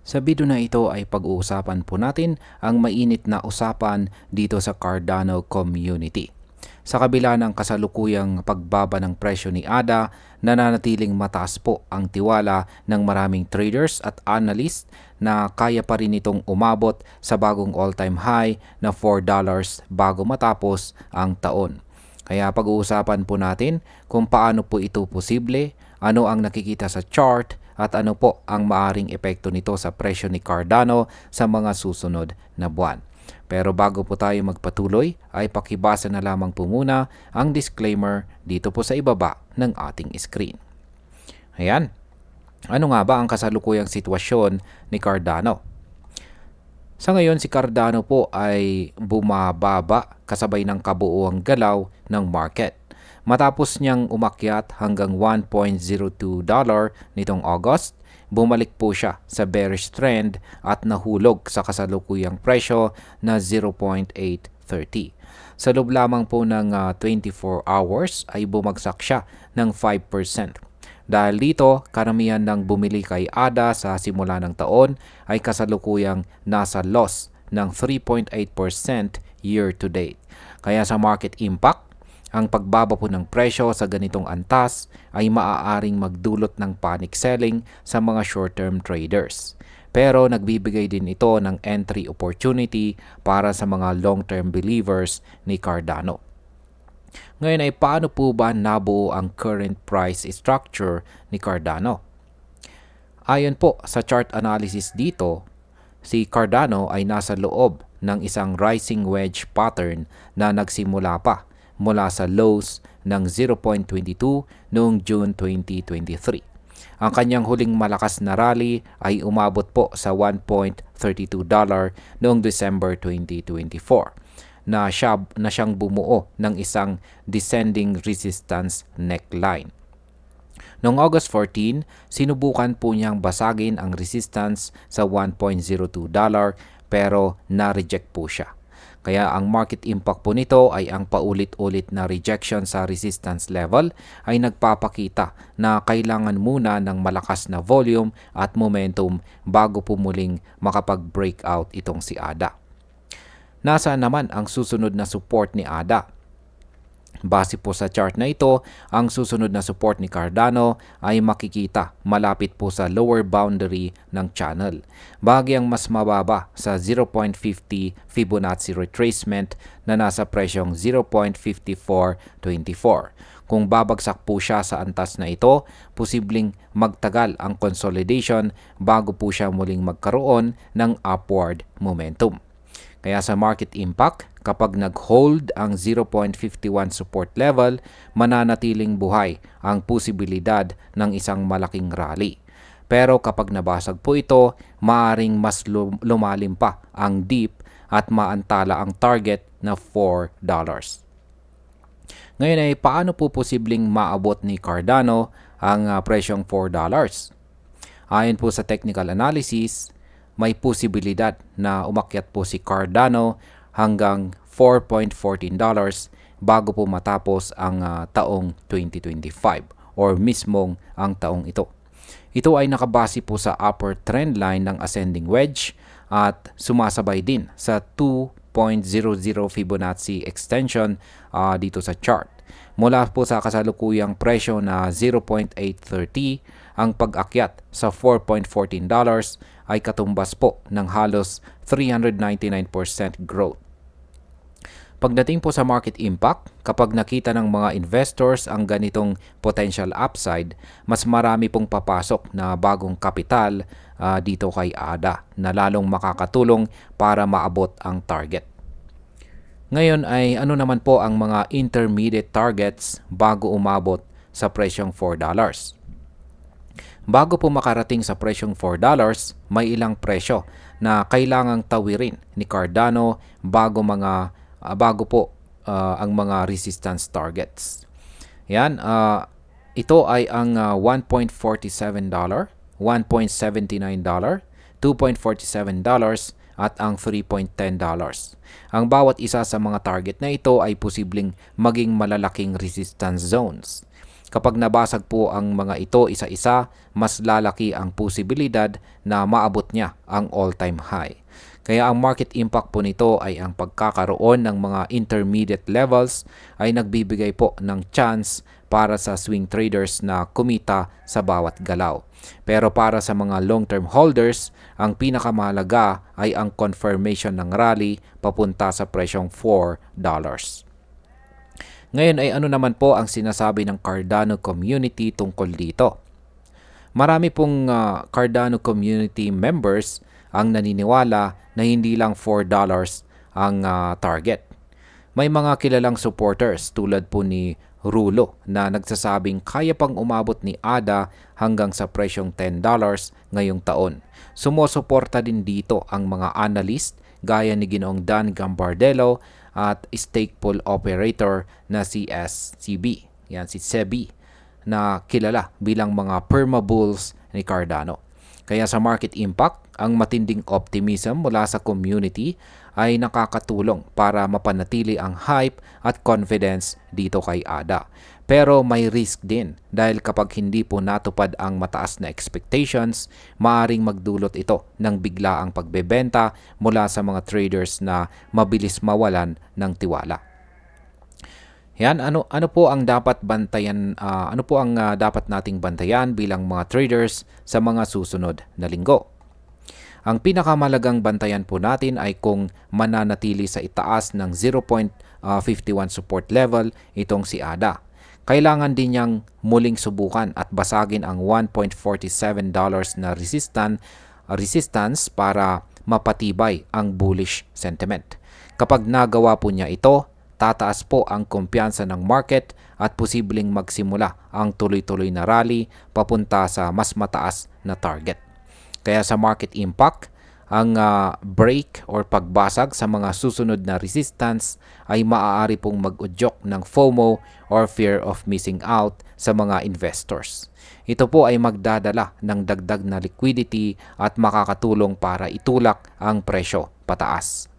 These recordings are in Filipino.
Sa video na ito ay pag-uusapan po natin ang mainit na usapan dito sa Cardano community. Sa kabila ng kasalukuyang pagbaba ng presyo ni ADA, nananatiling mataas po ang tiwala ng maraming traders at analysts na kaya pa rin itong umabot sa bagong all-time high na $4 bago matapos ang taon. Kaya pag-uusapan po natin kung paano po ito posible, ano ang nakikita sa chart, at ano po ang maaring epekto nito sa presyo ni Cardano sa mga susunod na buwan. Pero bago po tayo magpatuloy, ay pakibasa na lamang po muna ang disclaimer dito po sa ibaba ng ating screen. Ayan. Ano nga ba ang kasalukuyang sitwasyon ni Cardano? Sa ngayon, si Cardano po ay bumababa kasabay ng kabuuang galaw ng market. Matapos niyang umakyat hanggang $1.02 nitong August, bumalik po siya sa bearish trend at nahulog sa kasalukuyang presyo na 0.830. Sa loob lamang po ng 24 hours ay bumagsak siya ng 5%. Dahil dito, karamihan ng bumili kay ADA sa simula ng taon ay kasalukuyang nasa loss ng 3.8% year to date. Kaya sa market impact, ang pagbaba po ng presyo sa ganitong antas ay maaaring magdulot ng panic selling sa mga short-term traders. Pero nagbibigay din ito ng entry opportunity para sa mga long-term believers ni Cardano. Ngayon ay paano po ba nabuo ang current price structure ni Cardano? Ayon po sa chart analysis dito, si Cardano ay nasa loob ng isang rising wedge pattern na nagsimula pa mula sa lows ng 0.22 noong June 2023. Ang kanyang huling malakas na rally ay umabot po sa $1.32 noong December 2024 na siyang bumuo ng isang descending resistance neckline. Noong August 14, sinubukan po niyang basagin ang resistance sa $1.02 pero na-reject po siya. Kaya ang market impact po nito ay ang paulit-ulit na rejection sa resistance level ay nagpapakita na kailangan muna ng malakas na volume at momentum bago po muling makapag-breakout itong si ADA. Nasaan naman ang susunod na support ni ADA? Base po sa chart na ito, ang susunod na support ni Cardano ay makikita malapit po sa lower boundary ng channel. Bahagyang mas mababa sa 0.50 Fibonacci retracement na nasa presyong 0.5424. Kung babagsak po siya sa antas na ito, posibleng magtagal ang consolidation bago po siya muling magkaroon ng upward momentum. Kaya sa market impact, kapag nag-hold ang 0.51 support level, mananatiling buhay ang posibilidad ng isang malaking rally. Pero kapag nabasag po ito, maaring mas lumalim pa ang dip at maantala ang target na $4. Ngayon ay paano po posibleng maabot ni Cardano ang presyong $4? Ayon po sa technical analysis, may posibilidad na umakyat po si Cardano hanggang $4.14 bago po matapos ang taong 2025 or mismong ang taong ito. Ito ay nakabase po sa upper trend line ng ascending wedge at sumasabay din sa 2.00 Fibonacci extension dito sa chart. Mula po sa kasalukuyang presyo na 0.830, ang pag-akyat sa $4.14 ay katumbas po ng halos 399% growth. Pagdating po sa market impact, kapag nakita ng mga investors ang ganitong potential upside, mas marami pong papasok na bagong kapital dito kay ADA na lalong makakatulong para maabot ang target. Ngayon ay ano naman po ang mga intermediate targets bago umabot sa presyong $4? Bago po makarating sa presyong $4, may ilang presyo na kailangang tawirin ni Cardano bago po ang mga resistance targets. Yan, ito ay ang $1.47, $1.79, $2.47 at ang $3.10. Ang bawat isa sa mga target na ito ay posibleng maging malalaking resistance zones. Kapag nabasag po ang mga ito isa-isa, mas lalaki ang posibilidad na maabot niya ang all-time high. Kaya ang market impact po nito ay ang pagkakaroon ng mga intermediate levels ay nagbibigay po ng chance para sa swing traders na kumita sa bawat galaw. Pero para sa mga long-term holders, ang pinakamahalaga ay ang confirmation ng rally papunta sa presyong $4. Ngayon ay ano naman po ang sinasabi ng Cardano community tungkol dito? Marami pong Cardano community members ang naniniwala na hindi lang $4 ang target. May mga kilalang supporters tulad po ni Rulo na nagsasabing kaya pang umabot ni ADA hanggang sa presyong $10 ngayong taon. Sumusuporta din dito ang mga analyst gaya ni Ginoong Dan Gambardella at stake pool operator na si SCB. Yan si SEBI na kilala bilang mga perma-bulls ni Cardano. Kaya sa market impact, ang matinding optimism mula sa community ay nakakatulong para mapanatili ang hype at confidence dito kay ADA. Pero may risk din dahil kapag hindi po natupad ang mataas na expectations, maaring magdulot ito ng biglaang pagbebenta mula sa mga traders na mabilis mawalan ng tiwala. Yan, ano po ang dapat bantayan, dapat nating bantayan bilang mga traders sa mga susunod na linggo? Ang pinakamalagang bantayan po natin ay kung mananatili sa itaas ng 0.51 support level itong si ADA. Kailangan din niyang muling subukan at basagin ang $1.47 na resistance para mapatibay ang bullish sentiment. Kapag nagawa po niya ito, tataas po ang kumpiyansa ng market at posibleng magsimula ang tuloy-tuloy na rally papunta sa mas mataas na target. Kaya sa market impact, ang break or pagbasag sa mga susunod na resistance ay maaari pong mag-udyok ng FOMO or fear of missing out sa mga investors. Ito po ay magdadala ng dagdag na liquidity at makakatulong para itulak ang presyo pataas.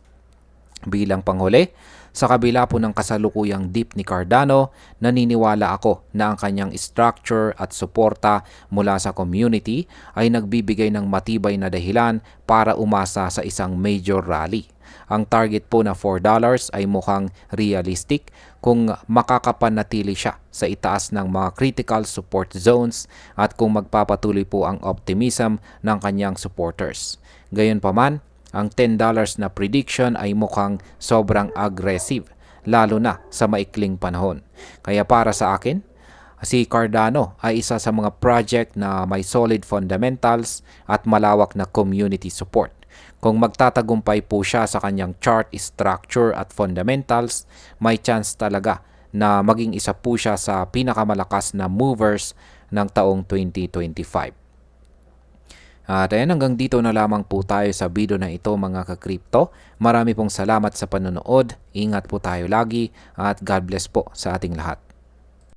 Bilang panghuli, sa kabila po ng kasalukuyang dip ni Cardano, naniniwala ako na ang kanyang structure at suporta mula sa community ay nagbibigay ng matibay na dahilan para umasa sa isang major rally. Ang target po na $4 ay mukhang realistic kung makakapanatili siya sa itaas ng mga critical support zones at kung magpapatuloy po ang optimism ng kanyang supporters. Gayunpaman, ang $10 na prediction ay mukhang sobrang aggressive, lalo na sa maikling panahon. Kaya para sa akin, si Cardano ay isa sa mga project na may solid fundamentals at malawak na community support. Kung magtatagumpay po siya sa kanyang chart structure at fundamentals, may chance talaga na maging isa po siya sa pinakamalakas na movers ng taong 2025. At ayan, hanggang dito na lamang po tayo sa video na ito mga ka-crypto. Marami pong salamat sa panonood. Ingat po tayo lagi at God bless po sa ating lahat.